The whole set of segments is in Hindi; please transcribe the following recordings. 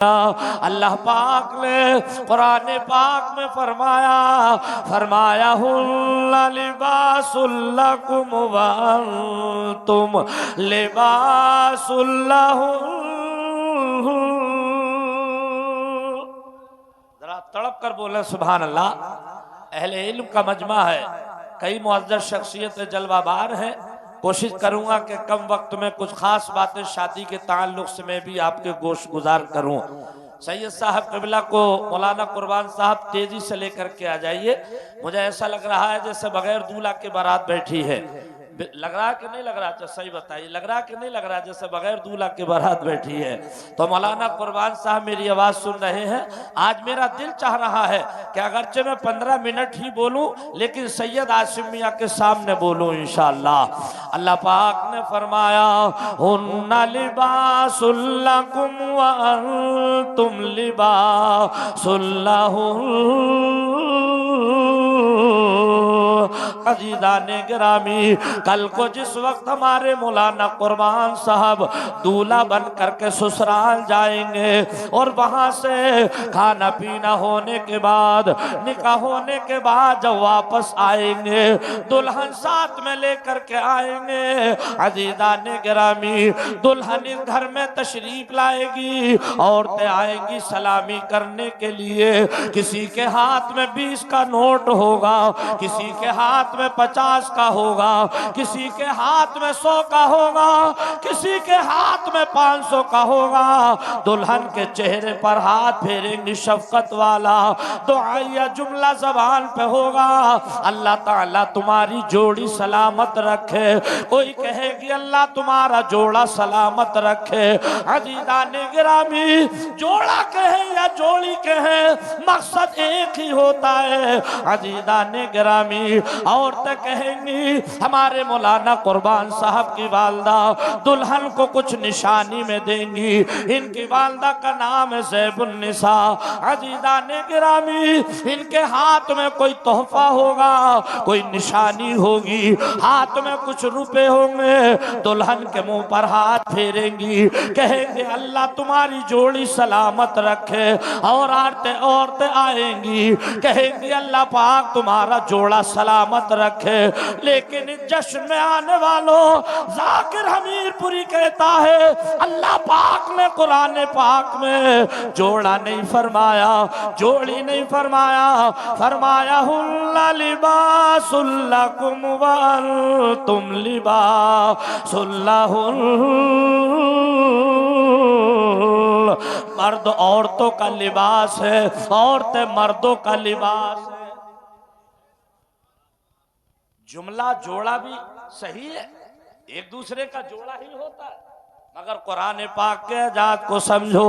अल्लाह पाक ने कुरान पाक में फरमाया हुन्ना लिबासुल लकुम व अंतुम लिबासुल लहुम। जरा तड़प कर बोले सुभान अल्लाह। अहले इल्म का मजमा है, कई मुअज़्ज़ज़ शख्सियत जलवाबार हैं। कोशिश करूंगा कि कम वक्त में कुछ खास बातें शादी के ताल्लुक से मैं भी आपके गोश गुजार करूं। सैयद साहब क़िबला को मौलाना कुर्बान साहब तेजी से लेकर के आ जाइए। मुझे ऐसा लग रहा है जैसे बगैर दूल्हा के बारात बैठी है। लग रहा है कि नहीं लग रहा? तो सही बताइए, लग रहा है कि नहीं लग रहा जैसे बगैर दूल्हा के बारात बैठी है? तो मौलाना कुर्बान साहब मेरी आवाज़ सुन रहे हैं। आज मेरा दिल चाह रहा है कि अगरचे मैं 15 मिनट ही बोलूं, लेकिन सैयद आसिम मियां के सामने बोलूं इंशाअल्लाह। अल्लाह पाक ने फरमाया हुन्ना लिबासुल लकुम व अंतुम लिबासुल लहुम। अज़ीज़ाने गिरामी, कल को जिस वक्त हमारे मौलाना कुर्बान साहब दूल्हा बन करके ससुराल जाएंगे और वहां से खाना पीना होने के बाद, निकाह होने के बाद जब वापस आएंगे, दुल्हन साथ में लेकर के आएंगे। अज़ीज़ाने गिरामी, दुल्हन इस घर में तशरीफ लाएगी, औरतें आएंगी सलामी करने के लिए। किसी के हाथ में 20 का नोट होगा, किसी के हाथ में 50 का होगा, किसी के हाथ में 100 का होगा, किसी के हाथ में 500 का होगा। दुल्हन के चेहरे पर हाथ फेरेंगी शफकत वाला, दुआया जुमला ज़बान पे होगा, अल्लाह ताला तुम्हारी जोड़ी सलामत रखे। कोई कहेगी अल्लाह तुम्हारा जोड़ा सलामत रखे। अज़ीज़ाने गिरामी, जोड़ा कहे या जोड़ी कहे, मकसद एक ही होता है। अज़ीज़ाने गिरामी, औरतें कहेंगी हमारे मौलाना कुर्बान साहब की वालदा दुल्हन को कुछ निशानी में देंगी। इनकी वालदा का नाम है ज़ैबुन्निसा। अज़ीज़ाने गिरामी, इनके हाथ में कोई तोहफा होगा, कोई निशानी होगी, हाथ में कुछ रुपए होंगे। दुल्हन के मुंह पर हाथ फेरेंगी, कहेंगे अल्लाह तुम्हारी जोड़ी सलामत रखे। और औरतें आएंगी, कहेंगी अल्लाह पाक तुम्हारा जोड़ा सलामत रखे। लेकिन इस जश्न में आने वालों, जाकिर हमीरपुरी कहता है अल्लाह पाक ने कुरान पाक में जोड़ा नहीं फरमाया, जोड़ी नहीं फरमाया, फरमाया हुन्ना लिबासुल लकुम व अंतुम लिबासुल लहुम। मर्द औरतों का लिबास है, औरतें मर्दों का लिबास है। जुमला जोड़ा भी सही है, एक दूसरे का जोड़ा ही होता है, मगर कुरान पाक के जात को समझो,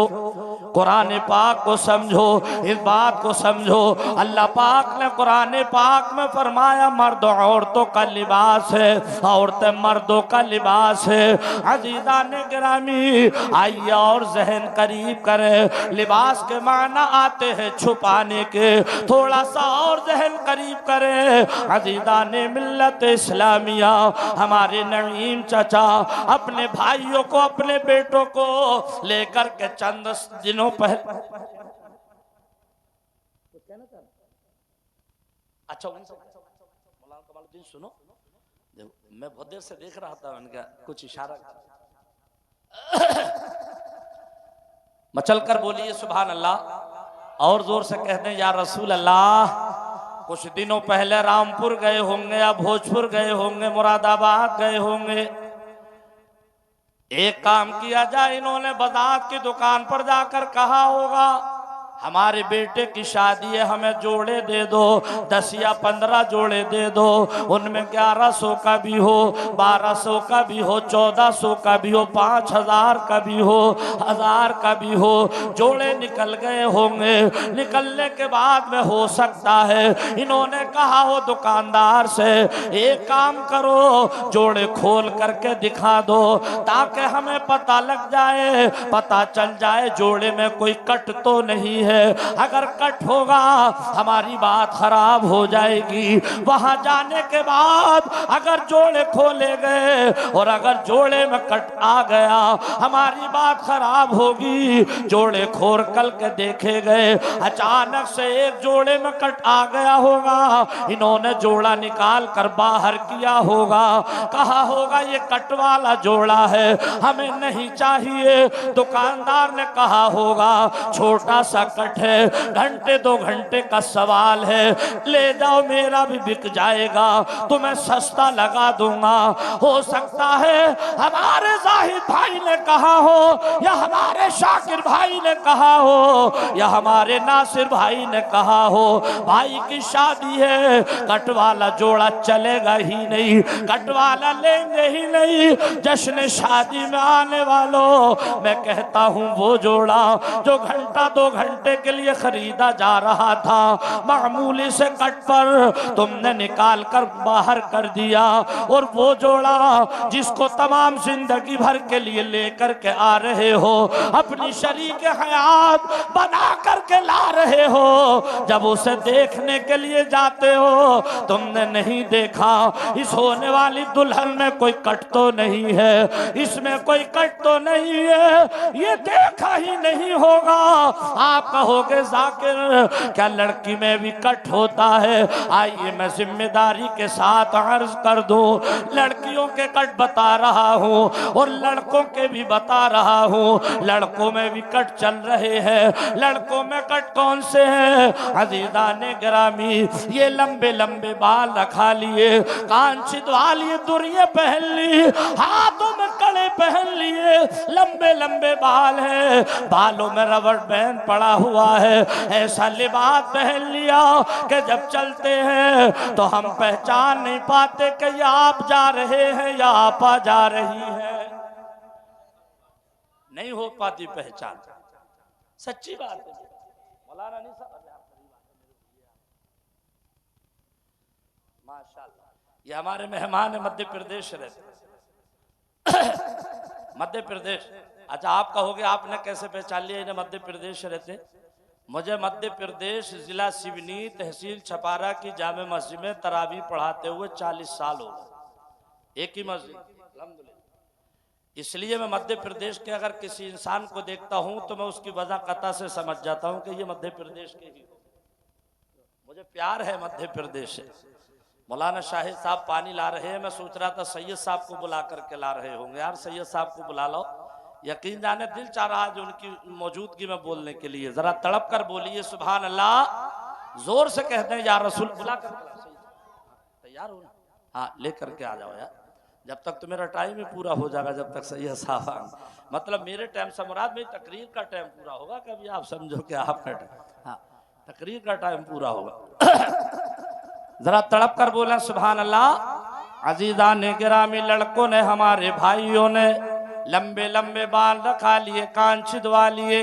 कुरान पाक को समझो, इस बात को समझो। अल्लाह पाक ने कुरान पाक में फरमाया मर्द औरतों का लिबास है, औरतें मर्दों का लिबास है। अज़ीज़ाने गिरामी, आइए और जहन करीब करें। लिबास के माना आते हैं छुपाने के, थोड़ा सा और जहन करीब करें। अज़ीज़ाने मिल्लत इस्लामिया, हमारे नईम चाचा अपने भाइयों को, अपने बेटों को लेकर के चंद दिनों पहले, अच्छा मौलाना कमालुद्दीन सुनो, मैं बहुत देर से देख रहा था, उनका कुछ इशारा मचल कर बोलिए सुभान अल्लाह, और जोर से कह दें या रसूल अल्लाह। कुछ दिनों पहले रामपुर गए होंगे या भोजपुर गए होंगे, मुरादाबाद गए होंगे। एक काम किया जाए, इन्होंने बाजार की दुकान पर जाकर कहा होगा हमारे बेटे की शादी है, हमें जोड़े दे दो, 10 या 15 जोड़े दे दो, उनमें 1100 का भी हो, 1200 का भी हो, 1400 का भी हो, 5000 का भी हो, 1000 का भी हो। जोड़े निकल गए होंगे। निकलने के बाद में हो सकता है इन्होंने कहा हो दुकानदार से, एक काम करो जोड़े खोल करके दिखा दो ताकि हमें पता लग जाए, पता चल जाए जोड़े में कोई कट तो नहीं है। है, अगर कट होगा हमारी बात खराब हो जाएगी। वहां जाने के बाद अगर जोड़े खोले गए और अगर जोड़े में कट आ गया हमारी बात खराब होगी। जोड़े खोल कर के देखे गए, अचानक से एक जोड़े में कट आ गया होगा। इन्होंने जोड़ा निकाल कर बाहर किया होगा, कहा होगा ये कट वाला जोड़ा है, हमें नहीं चाहिए। दुकानदार ने कहा होगा छोटा सा कट है, घंटे 2 घंटे का सवाल है, ले जाओ मेरा भी बिक जाएगा, तुम्हें सस्ता लगा दूंगा। हो सकता है हमारे जाहिद भाई ने कहा हो, या हमारे शाकिर भाई ने कहा हो, या हमारे नासिर भाई ने कहा हो भाई की शादी है, कट वाला जोड़ा चलेगा ही नहीं, कट वाला लेंगे ही नहीं। जश्न शादी में आने वालों, मैं कहता हूँ वो जोड़ा जो घंटा 2 घंटे के लिए खरीदा जा रहा था, मामूली से कट पर तुमने निकाल कर बाहर कर दिया। और वो जोड़ा जिसको तमाम जिंदगी भर के लिए लेकर के आ रहे हो, अपनी शरीक हयात बना करके ला रहे हो, जब उसे देखने के लिए जाते हो तुमने नहीं देखा इस होने वाली दुल्हन में कोई कट तो नहीं है, इसमें कोई कट तो नहीं है, ये देखा ही नहीं होगा। आप कहोगे जाकिर क्या लड़की में भी कट होता है? आइए मैं जिम्मेदारी के साथ अर्ज कर दूं, लड़कियों के कट बता रहा हूं और लड़कों के भी बता रहा हूं। लड़कों में भी कट चल रहे हैं। लड़कों में कट कौन से हैं? अजीज़ाने गिरामी, ये लंबे लंबे बाल रखा लिए, कान छिदवा लिए, दुरिये पहन ली, हाथों में कड़े पहन लिए, लंबे लंबे बाल हैं, बालों में रबर बैंड पड़ा हुआ है, ऐसा लिबास पहन लिया कि जब चलते हैं तो हम पहचान नहीं पाते कि ये आप जा रहे हैं या आपा जा रही है, नहीं हो पाती पहचान। सच्ची बात है। मौलाना नहीं समझ माशाल्लाह, ये हमारे मेहमान है, मध्य प्रदेश रहते मध्य प्रदेश। अच्छा आप कहोगे आपने कैसे पहचान लिया इन्हें मध्य प्रदेश रहते? मुझे मध्य प्रदेश जिला सिवनी तहसील छपारा की जामे मस्जिद में तरावी पढ़ाते हुए 40 साल हो गए, एक ही मस्जिद अल्हम्दुलिल्लाह। इसलिए मैं मध्य प्रदेश के अगर किसी इंसान को देखता हूं तो मैं उसकी वजह कता से समझ जाता हूं कि ये मध्य प्रदेश के ही, मुझे प्यार है मध्य प्रदेश से। मौलाना शाहिद साहब पानी ला रहे हैं, मैं सोच रहा था सैयद साहब को बुला करके ला रहे होंगे, यार सैयद साहब को बुला लो, यकीन जाने दिल चाह रहा है जो उनकी मौजूदगी में बोलने के लिए, जरा तड़प कर बोलिए सुभान अल्लाह, जोर से कहते हैं या रसूल, बुला कर तैयार हो ना? हाँ लेकर के आ जाओ यार, जब तक तो मेरा टाइम ही पूरा हो जाएगा, जब तक सैयद साहब, मतलब मेरे टाइम से मुराद मेरी तकरीर का टाइम पूरा होगा, कभी आप समझो कि आपका हाँ तकरीर का टाइम पूरा होगा। जरा तड़प कर बोला सुभान अल्लाह। अजीजा ने गिरामी, लड़कों ने हमारे भाइयों ने लंबे लंबे बाल रखा लिए, कान छिदवा लिए,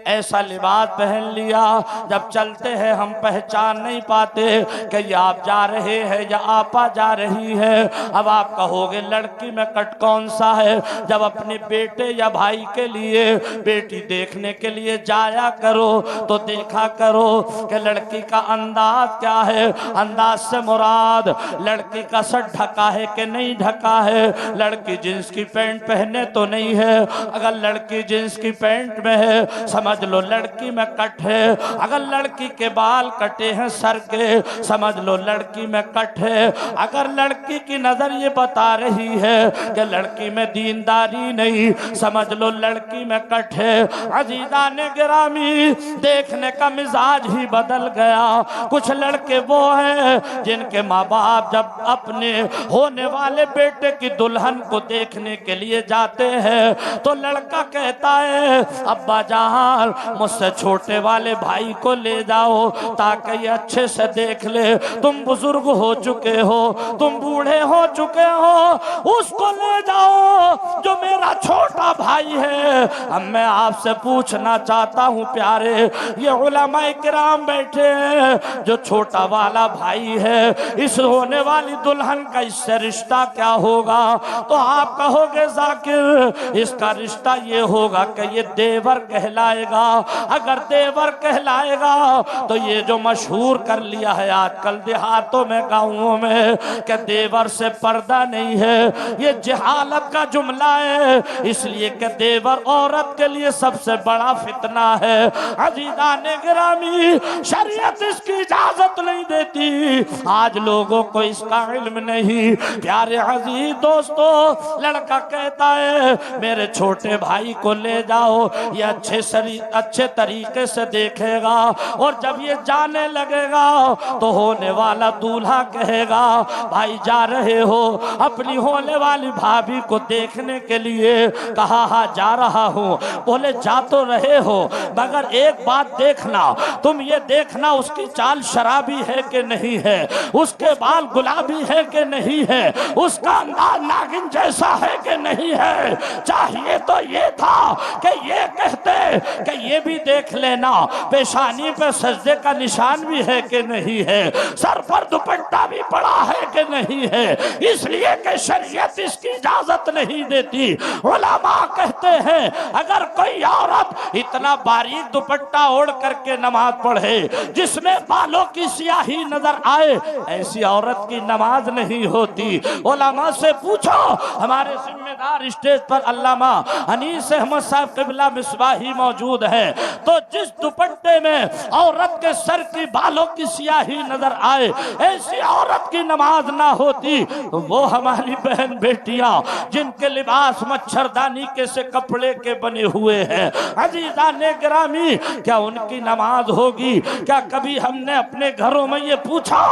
ऐसा लिबास पहन लिया, जब चलते हैं हम पहचान नहीं पाते कि ये आप जा रहे हैं या आपा जा रही है। अब आप कहोगे लड़की में कट कौन सा है? जब अपने बेटे या भाई के लिए बेटी देखने के लिए जाया करो तो देखा करो कि लड़की का अंदाज क्या है। अंदाज से मुराद लड़की का सर ढका है कि नहीं ढका है, लड़की जींस की पैंट पहने तो नहीं है, अगर लड़की जींस की पैंट में है समझ लो लड़की में कट है, अगर लड़की के बाल कटे हैं सर के समझ लो लड़की में कट है, अगर लड़की की नजर ये बता रही है कि लड़की में दीनदारी नहीं समझ लो लड़की में कट है। अजीजा ने गिरामी, देखने का मिजाज ही बदल गया। कुछ लड़के वो हैं जिनके माँ बाप जब अपने होने वाले बेटे की दुल्हन को देखने के लिए जाते हैं तो लड़का कहता है अब्बा जान मुझसे छोटे वाले भाई को ले जाओ ताकि ये अच्छे से देख ले, तुम बुजुर्ग हो चुके हो, तुम बूढ़े हो चुके हो, उसको ले जाओ जो मेरा छोटा भाई है। अब मैं आपसे पूछना चाहता हूँ प्यारे, ये उलमाए किराम बैठे हैं, जो छोटा वाला भाई है इस होने वाली दुल्हन का इससे रिश्ता क्या होगा? तो आप कहोगे जाकिर इसका रिश्ता ये होगा कि ये देवर कहलाएगा। कहलाएगा। अगर देवर कहलाएगा तो ये जो मशहूर कर लिया है आजकल देहातों में, गाँवों में, कि देवर से पर्दा नहीं है, ये जहालत का जुमला है। इसलिए कि देवर औरत के लिए सबसे बड़ा फितना है। अजीज़ाने गिरामी, शरीयत इसकी इजाजत नहीं देती। आज लोगों को इसका इल्म नहीं। प्यारे अजीज दोस्तों, लड़का कहता है मेरे छोटे भाई को ले जाओ, ये अच्छे तरीके से देखेगा, और जब ये जाने लगेगा तो होने वाला दूल्हा कहेगा भाई जा रहे हो अपनी होने वाली भाभी को देखने के लिए? कहा हाँ जा रहा हूँ। बोले जा तो रहे हो, मगर एक बात देखना, तुम ये देखना उसकी चाल शराबी है कि नहीं है, उसके बाल गुलाबी है कि नहीं है, उसका अंदाज नागिन जैसा है कि नहीं है। चाहिए तो ये था कि ये कहते कि ये भी देख लेना पेशानी पे सजदे का निशान भी है कि नहीं है, सर पर दुपट्टा भी पड़ा है कि नहीं है। इसलिए कि शरीयत इसकी इजाजत नहीं देती। उलमा कहते हैं अगर कोई औरत इतना बारीक दुपट्टा ओढ़ करके नमाज पढ़े जिसमें बालों की स्याही नजर आए, ऐसी औरत की नमाज नहीं होती। उलमा से पूछो। हमारे जिम्मेदार स्टेज पर अल्लामा अनीस अहमद साहब क़िबला मिसबाही मौजूद है, तो जिस दुपट्टे में औरत के सर की बालों की स्याही नजर आए, ऐसी औरत की नमाज ना होती। वो हमारी बहन बेटियां जिनके लिबास मच्छरदानी के से कपड़े के बने हुए हैं, अजीज़ाने गिरामी, क्या उनकी नमाज होगी? क्या कभी हमने अपने घरों में ये पूछा?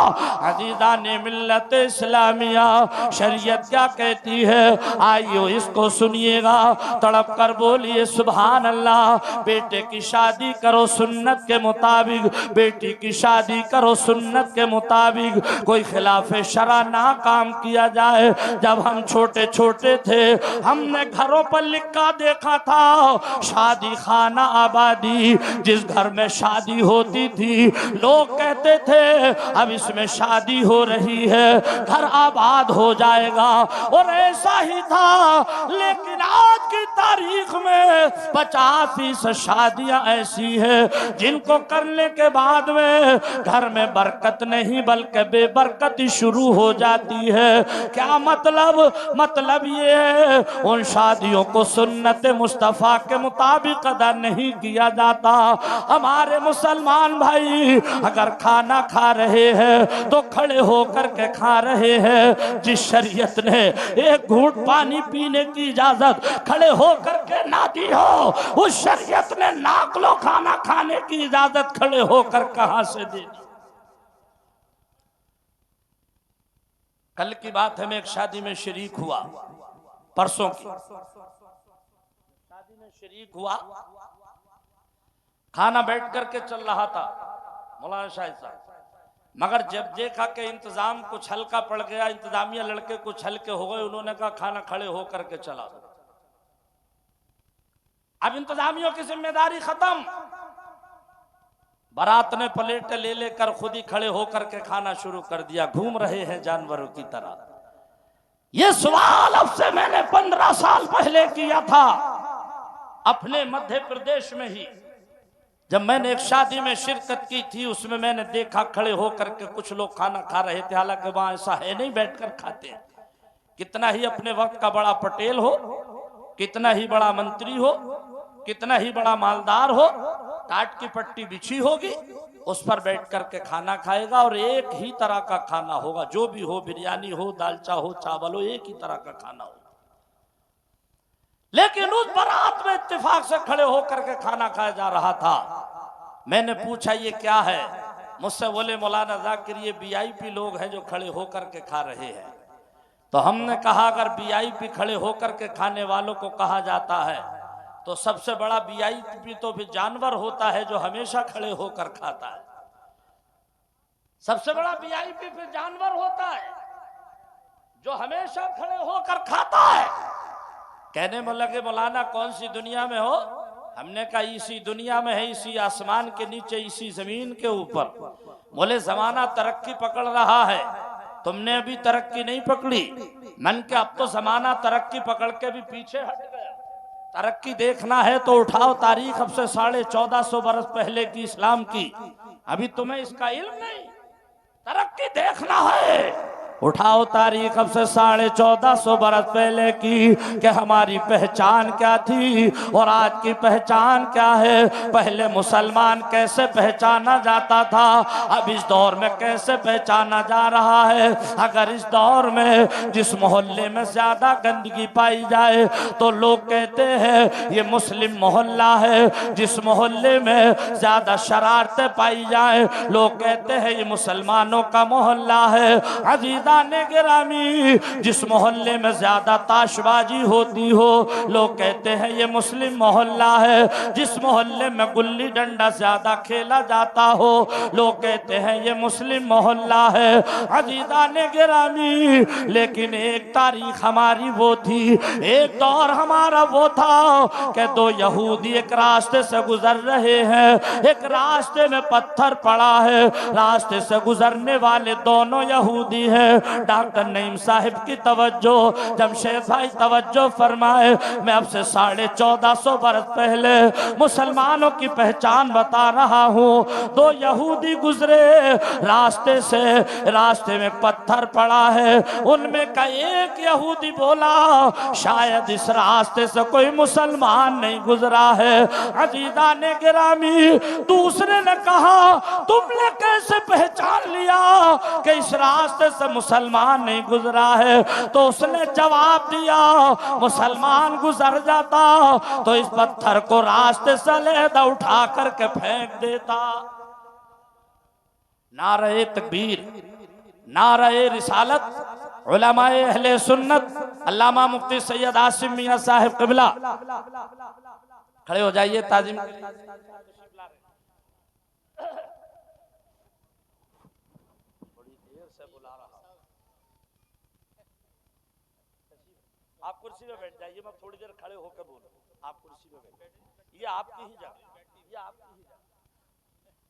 अजीज़ाने मिल्लत इस्लामिया, शरीयत क्या कहती है? आइयो इसको सुनिएगा, तड़प कर बोलिए सुभान अल्लाह। बेटे की शादी करो सुन्नत के मुताबिक, बेटी की शादी करो सुन्नत के मुताबिक, कोई खिलाफ शरा ना काम किया जाए। जब हम छोटे छोटे थे हमने घरों पर लिखा देखा था शादी खाना आबादी। जिस घर में शादी होती थी लोग कहते थे अब इसमें शादी हो रही है, घर आबाद हो जाएगा, और ऐसा ही था। लेकिन आज की तारीख में 50% शादियां ऐसी है जिनको करने के बाद में घर में बरकत नहीं बल्कि बेबरकती शुरू हो जाती है। क्या मतलब ये है उन शादियों को सुन्नत मुस्तफा के मुताबिक अदा नहीं किया जाता। हमारे मुसलमान भाई अगर खाना खा रहे हैं तो खड़े होकर के खा रहे हैं। जिस शरीयत ने एक घूंट पानी पीने की इजाजत खड़े होकर के ना दी हो, उस शरीयत ने नाकलो खाना खाने की इजाजत खड़े होकर कहां से दे दी? कल की बात है, मैं एक शादी में शरीक हुआ, परसों की शादी में शरीक हुआ। खाना बैठ करके चल रहा था मौलाना शाहिद साहब, मगर जब देखा कि इंतजाम कुछ हल्का पड़ गया, इंतजामिया लड़के कुछ हल्के हो गए, उन्होंने कहा खाना खड़े होकर के चला। अब इंतजामियों की जिम्मेदारी खत्म, बारात ने प्लेट ले लेकर खुद ही खड़े होकर के खाना शुरू कर दिया, घूम रहे हैं जानवरों की तरह। ये सवाल अब से मैंने 15 साल पहले किया था अपने मध्य प्रदेश में ही, जब मैंने एक शादी में शिरकत की थी। उसमें मैंने देखा खड़े होकर के कुछ लोग खाना खा रहे थे, हालांकि वहां ऐसा है नहीं बैठकर खाते। कितना ही अपने वक्त का बड़ा पटेल हो, कितना ही बड़ा मंत्री हो, कितना ही बड़ा मालदार हो, टाट की पट्टी बिछी होगी, उस पर बैठ करके खाना खाएगा और एक ही तरह का खाना होगा, जो भी हो, बिरयानी हो, दालचा हो, चावल हो, एक ही तरह का खाना होगा। लेकिन उस बारात में इत्तेफाक से खड़े होकर के खाना खाया जा रहा था। मैंने पूछा ये क्या है? मुझसे बोले मौलाना जाकिर ये वीआईपी लोग हैं जो खड़े होकर के खा रहे हैं। तो हमने कहा अगर वीआईपी खड़े होकर के खाने वालों को कहा जाता है तो सबसे बड़ा वीआईपी तो फिर जानवर होता है जो हमेशा खड़े होकर खाता है। सबसे बड़ा वीआईपी फिर जानवर होता है जो हमेशा खड़े होकर खाता है। कहने में लगे मौलाना कौन सी दुनिया में हो? हमने कहा इसी दुनिया में है, इसी आसमान के नीचे, इसी जमीन के ऊपर। बोले जमाना तरक्की पकड़ रहा है, तुमने अभी तरक्की नहीं पकड़ी। मन के अब तो जमाना तरक्की पकड़ के भी पीछे हट गया। तरक्की देखना है तो उठाओ तारीख अब से 1450 बरस पहले की इस्लाम की। अभी तुम्हें इसका इल्म नहीं, तरक्की देखना है, उठाओ तारीख अब से 1450 बरस पहले की कि हमारी पहचान क्या थी और आज की पहचान क्या है। पहले मुसलमान कैसे पहचाना जाता था, अब इस दौर में कैसे पहचाना जा रहा है। अगर इस दौर में जिस मोहल्ले में ज्यादा गंदगी पाई जाए तो लोग कहते हैं ये मुस्लिम मोहल्ला है, जिस मोहल्ले में ज्यादा शरारतें पाई जाए लोग कहते हैं ये मुसलमानों का मोहल्ला है। अजीज़ाने गिरामी, जिस मोहल्ले में ज्यादा ताशबाजी होती हो लोग कहते हैं ये मुस्लिम मोहल्ला है। जिस मोहल्ले में गुल्ली डंडा ज्यादा खेला जाता हो लोग कहते हैं ये मुस्लिम मोहल्ला है। अजीज़ाने गिरामी, लेकिन एक तारीख हमारी वो थी, एक दौर हमारा वो था कि दो यहूदी एक रास्ते से गुजर रहे हैं, एक रास्ते में पत्थर पड़ा है, रास्ते से गुजरने वाले दोनों यहूदी हैं। डॉक्टर नईम साहिब की तवज्जो, जमशेद भाई तवज्जो फरमाए। मैं अब से 1450 बरस पहले मुसलमानों की पहचान बता रहा हूँ। दो यहूदी गुजरे रास्ते से, रास्ते में पत्थर पड़ा है, उनमें का एक यहूदी बोला शायद इस रास्ते से कोई मुसलमान नहीं गुजरा है। अजीज़ाने गिरामी, दूसरे ने कहा तुमने कैसे पहचान लिया कि इस रास्ते से मुसलमान नहीं गुजरा है? तो उसने जवाब दिया मुसलमान गुजर जाता तो इस पत्थर को रास्ते से अलहदा उठा करके फेंक देता। नारे तकबीर, नारे रिसालत, उलमाए अहले सुन्नत, अल्लामा मुफ्ती सैयद आसिम मियां साहिब क़िबला, खड़े हो जाइए ताज़ीम। आप कुर्सी पे बैठ जाइए, मैं थोड़ी देर खड़े होकर बोलूं। आप कुर्सी पे बैठ, ये आपकी ही जगह, ये आपकी ही जगह।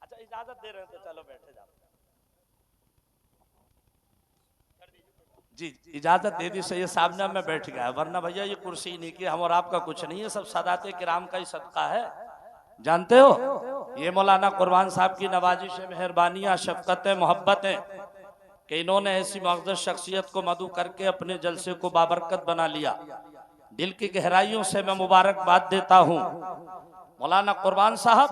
अच्छा इजाजत दे रहे हैं तो चलो बैठे जाओ। जी इजाजत दे दी सैयद साहब ने, मैं बैठ गया, वरना भैया ये कुर्सी नहीं की हम और आपका कुछ नहीं है, सब सादाते किराम का ही सदका है। जानते हो ये मौलाना कुरबान साहब की नवाजिश, मेहरबानियां, शफकतें, मोहब्बतें कि इन्होंने ऐसी मुअज़्ज़ज़ शख्सियत को मदऊ करके अपने जलसे को बाबरकत बना लिया। दिल की गहराइयों से मैं मुबारकबाद देता हूँ मौलाना कुरबान साहब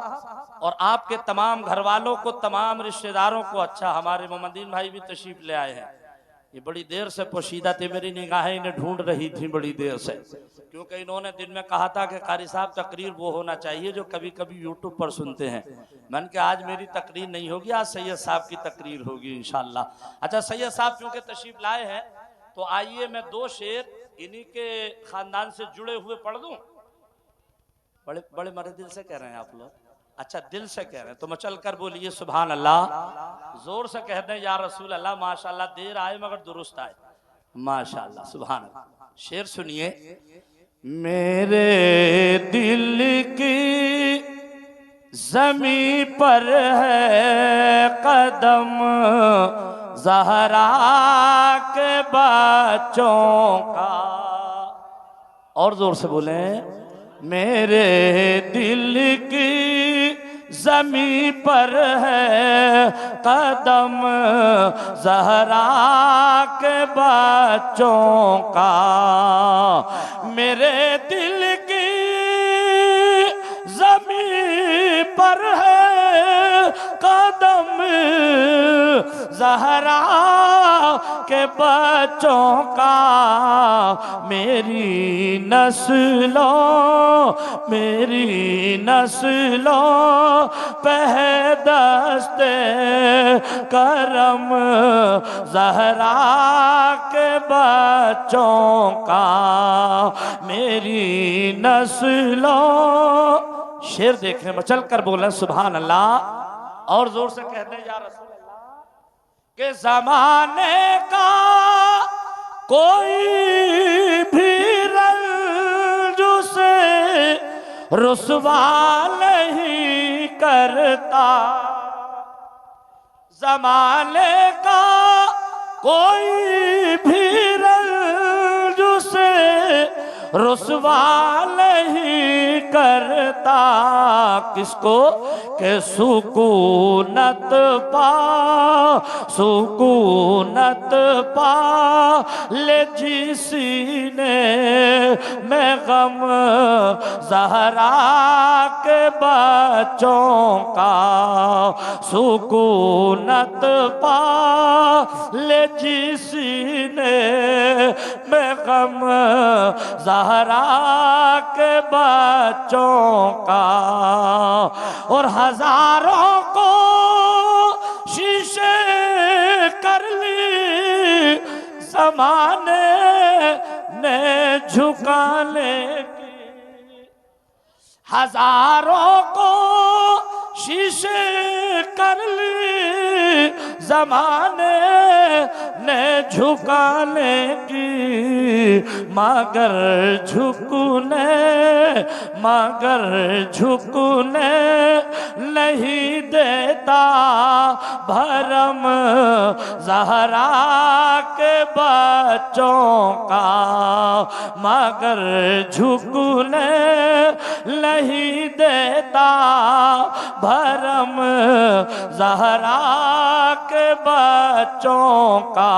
और आपके तमाम घर वालों को, तमाम रिश्तेदारों को। अच्छा हमारे मोहम्मदीन भाई भी तशरीफ ले आए हैं, ये बड़ी देर से पोशीदा थी, मेरी निगाहें इन्हें ढूंढ रही थी बड़ी देर से, क्योंकि इन्होंने दिन में कहा था कि कारी साहब तकरीर वो होना चाहिए जो कभी कभी यूट्यूब पर सुनते हैं। मैंने कहा आज मेरी तकरीर नहीं होगी, आज सैयद साहब की तकरीर होगी इंशाल्लाह। अच्छा सैयद साहब क्योंकि तशरीफ लाए हैं तो आइए मैं दो शेर इन्हीं के खानदान से जुड़े हुए पढ़ दूं। बड़े बड़े मरे दिल से कह रहे हैं आप लोग, अच्छा दिल से कह रहे हैं तो मचल कर बोलिए सुभान अल्लाह, जोर से कह दें या रसूल अल्लाह। माशाल्लाह, देर आए मगर दुरुस्त आए, माशाल्लाह सुभान अल्लाह। शेर सुनिए। मेरे दिल की ज़मीं पर है कदम ज़हरा के बच्चों का, और जोर से बोले। मेरे दिल की ज़मीं पर है कदम ज़हरा के बच्चों का, मेरे दिल की ज़मीं पर है कदम ज़हरा के बच्चों का, मेरी नस्लों पहदस्ते करम ज़हरा के बच्चों का, मेरी नस्लों। शेर देखने में चल कर बोले सुभान अल्लाह, और जोर से कहते या रसूल अल्लाह के ज़माने का कोई भी रंज से रुसवा नहीं करता, ज़माने का कोई भी रंज से रुसवा नहीं करता किसको के सुकूनत पा, सुकूनत पा ले जिस सीने में गम ज़हरा के बच्चों का, सुकूनत पा ले जिस सीने में गम ज़हरा के बच्चों का। और हजारों को शीशे कर ली ज़माने ने झुकाने की, हजारों को शीशे कर ली ज़माने ने झुकाने की, मगर झुकने, मगर झुकने नहीं देता भरम ज़हरा के बच्चों का, मगर झुकने नहीं देता भरम ज़हरा के बच्चों का।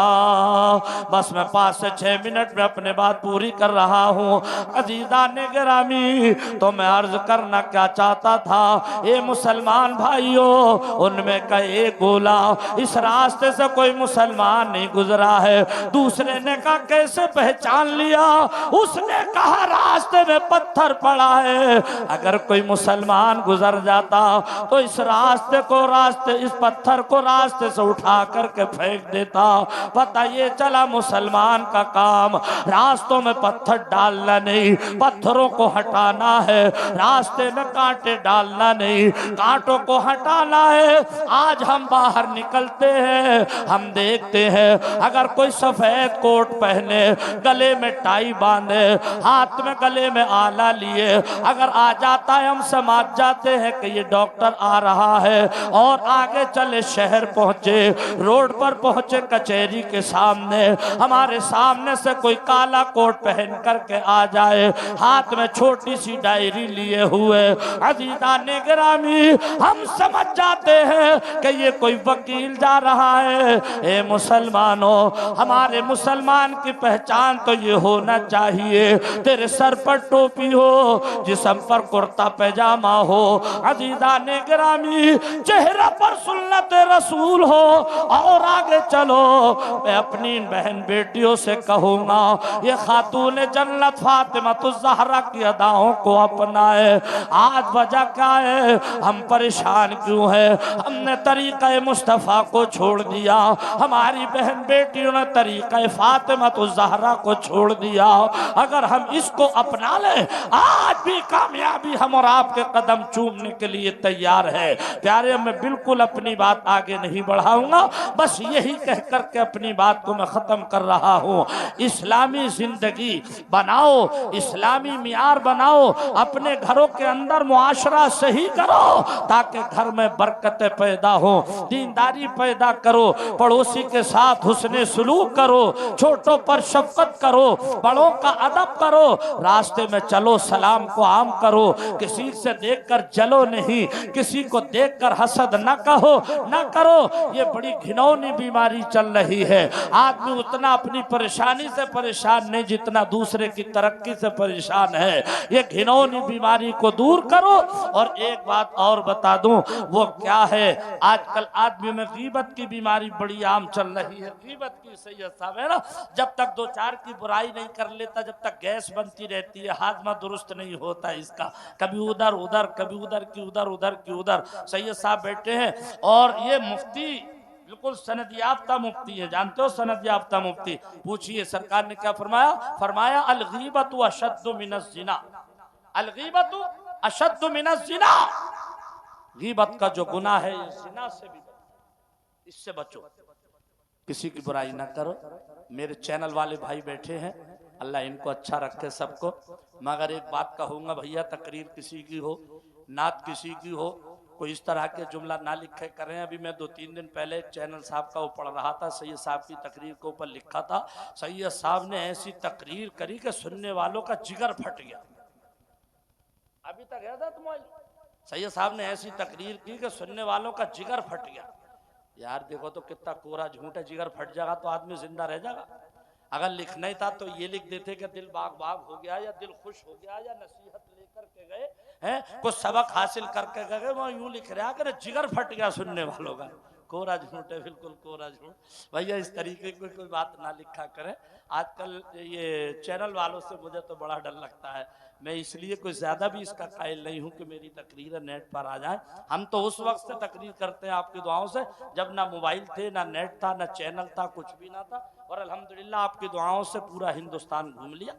बस मैं 5 से 6 मिनट में अपने बात पूरी कर रहा हूँ। अज़ीज़ाने गिरामी, तो मैं अर्ज करना क्या चाहता था, ये मुसलमान भाइयों, उनमें का एक बोला इस रास्ते से कोई मुसलमान नहीं गुजरा है। दूसरे ने कहा कैसे पहचान लिया? उसने कहा रास्ते में पत्थर पड़ा है, अगर कोई मुसलमान गुजर जाता तो इस रास्ते को, रास्ते इस पत्थर को रास्ते से उठा करके फेंक देता। पता ये चला मुसलमान का काम रास्तों में पत्थर डालना नहीं, पत्थरों को हटाना है, रास्ते में कांटे डालना नहीं, कांटों को हटाना है। आज हम बाहर निकलते हैं, हम देखते हैं अगर कोई सफेद कोट पहने, गले में टाई बांधे, हाथ में गले में आला लिए अगर आ जाता है, हम समझ जाते हैं कि ये डॉक्टर आ रहा है। और आगे चले, शहर पहुंचे, रोड पर पहुंचे, कचहरी के सामने हमारे सामने से कोई काला कोट पहन करके आ जाए, हाथ में छोटी सी डायरी लिए हुए, अज़ीज़ाने गिरामी, हम समझ जाते हैं कि ये कोई वकील जा रहा है। ए मुसलमानों, हमारे मुसलमान की पहचान तो ये होना चाहिए, तेरे सर पर टोपी हो, जिस्म पर कुर्ता पैजामा हो, अज़ीज़ाने गिरामी, चेहरा पर सुन्नत रसूल हो। और आगे चलो, मैं अपनी बहन बेटियों से कहूँगा ये खातून जन्नत फातिमा ज़हरा की अदाओं को अपनाए। आज वजह क्या है, हम परेशान क्यों है? हमने तरीक़ा मुस्तफ़ा को छोड़ दिया, हमारी बहन बेटियों ने तरीक़ा फातिमा ज़हरा को छोड़ दिया। अगर हम इसको अपना लें, आज भी कामयाबी हम और आपके कदम चूमने के लिए तैयार है। प्यारे, मैं बिल्कुल अपनी बात आगे नहीं बढ़ाऊंगा, बस यही कह करके अपनी बात को मैं ख़त्म कर रहा हूँ। इस्लामी ज़िंदगी बनाओ, इस्लामी मियार बनाओ, अपने घरों के अंदर मुआशरा सही करो ताकि घर में बरकतें पैदा हो, दीनदारी पैदा करो, पड़ोसी के साथ हुस्ने सुलूक करो, छोटों पर शफ़क़त करो, बड़ों का अदब करो, रास्ते में चलो सलाम को आम करो, किसी से देखकर जलो नहीं, किसी को देखकर हसद न कहो न करो। ये बड़ी घिनौनी बीमारी चल रही है। आदमी उतना अपनी परेशानी से परेशान नहीं जितना दूसरे की तरक्की से परेशान है। ये घिनौनी बीमारी को दूर करो। और एक बात और बता दूं, वो क्या है, आजकल आदमी में गीबत की बीमारी बड़ी आम चल रही है। गीबत की सैयद साहब है ना, जब तक 2-4 की बुराई नहीं कर लेता, जब तक गैस बनती रहती है, हाजमा दुरुस्त नहीं होता इसका, कभी उधर उधर, कभी उधर की उधर, उधर की उधर। सैयद साहब बैठे हैं और ये मुफ्ती बिल्कुल सनद याफ्ता मुफ्ती है, जानते हो सनद याफ्ता मुफ्ती। पूछिए सरकार ने क्या फरमाया? फरमाया अल गीबतु अशद्दु मिनज़ ज़िना, अल गीबतु अशद्दु मिनज़ ज़िना। गीबत का जो गुनाह है ये ज़िना से भी, इससे बचो, किसी की बुराई ना करो। मेरे चैनल वाले भाई बैठे हैं, अल्लाह इनको अच्छा रखे सबको। मगर एक बात कहूँगा भैया, तकरीर किसी की हो, नात किसी की हो, कोई इस तरह के जुमला ना लिखे करें। अभी मैं 2-3 दिन पहले एक चैनल साहब का वो पढ़ रहा था, सैयद साहब की तकरीर के ऊपर लिखा था, सैयद साहब ने ऐसी तकरीर करी कि सुनने वालों का जिगर फट गया। अभी तक है था तुम्हारी, सैयद साहब ने ऐसी तकरीर की कि सुनने वालों का जिगर फट गया। यार देखो तो कितना कोरा झूठ है, जिगर फट जाएगा तो आदमी जिंदा रह जाएगा। अगर लिखना ही था तो ये लिख देते कि दिल बाग बाग हो गया, या दिल खुश हो गया, या नसीहत लेकर के गए हैं, कुछ सबक हासिल करके गए। वहाँ यूं लिख रहा कि जिगर फट गया सुनने वालों का। कोरा झूठ है, बिल्कुल कोरा झूठ। भैया इस तरीके की कोई बात ना लिखा करें। आजकल ये चैनल वालों से मुझे तो बड़ा डर लगता है। मैं इसलिए कोई ज्यादा भी इसका कायल नहीं हूं कि मेरी तकरीर नेट पर आ जाए। हम तो उस वक्त से तकरीर करते हैं आपकी दुआओं से जब ना मोबाइल थे, ना नेट था, ना चैनल था, कुछ भी ना था। और अल्हम्दुलिल्लाह आपकी दुआओं से पूरा हिंदुस्तान घूम लिया।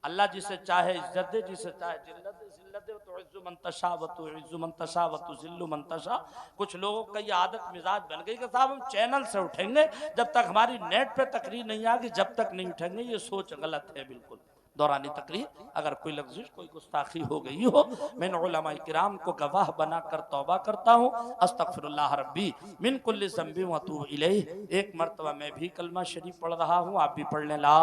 अल्लाह जिसे चाहे इज्जत दे, जिसे चाहे जिल्लत दे। जिल्लत दे तो इज्जु मंतशा व तो इज्जु मंतशा व तो जिल्लु मंतशा। कुछ लोगों का ये आदत मिजाज बन गई कि साहब हम चैनल से उठेंगे, जब तक हमारी नेट पे तकरीर नहीं आ गई जब तक नहीं उठेंगे। ये सोच गलत है बिल्कुल। दौरानी तकरीर अगर कोई लफ्ज़ कोई गुस्ताखी हो गई हो, मैं उलमा किराम को गवाह बनाकर तौबा करता हूँ। अस्तगफिरुल्लाह रब्बी मिन कुल्लि ज़ंबि व अतूबु इलैह। एक मर्तबा मैं भी कलमा शरीफ पढ़ रहा हूँ, आप भी पढ़ लें। ला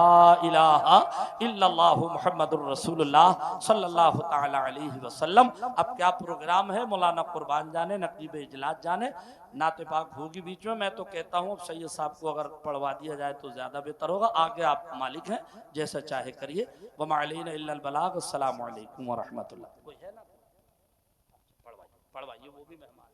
इलाहा इल्लल्लाहु मुहम्मदुर रसूलुल्लाह सल्लल्लाहु तआला अलैहि वसल्लम। अब क्या प्रोग्राम है, मौलाना कुर्बान जाने, नकीब इजलास जाने, नाते पाक होगी बीच में। मैं तो कहता हूँ अब सैयद साहब को अगर पढ़वा दिया जाए तो ज्यादा बेहतर होगा। आगे आप मालिक हैं, जैसा चाहे करिए। वमा अलैना इल्लल बलाग। अस्सलामु अलैकुम व रहमतुल्लाह। कोई है ना, पढ़वाइए पढ़वाइए, वो भी मेहमान।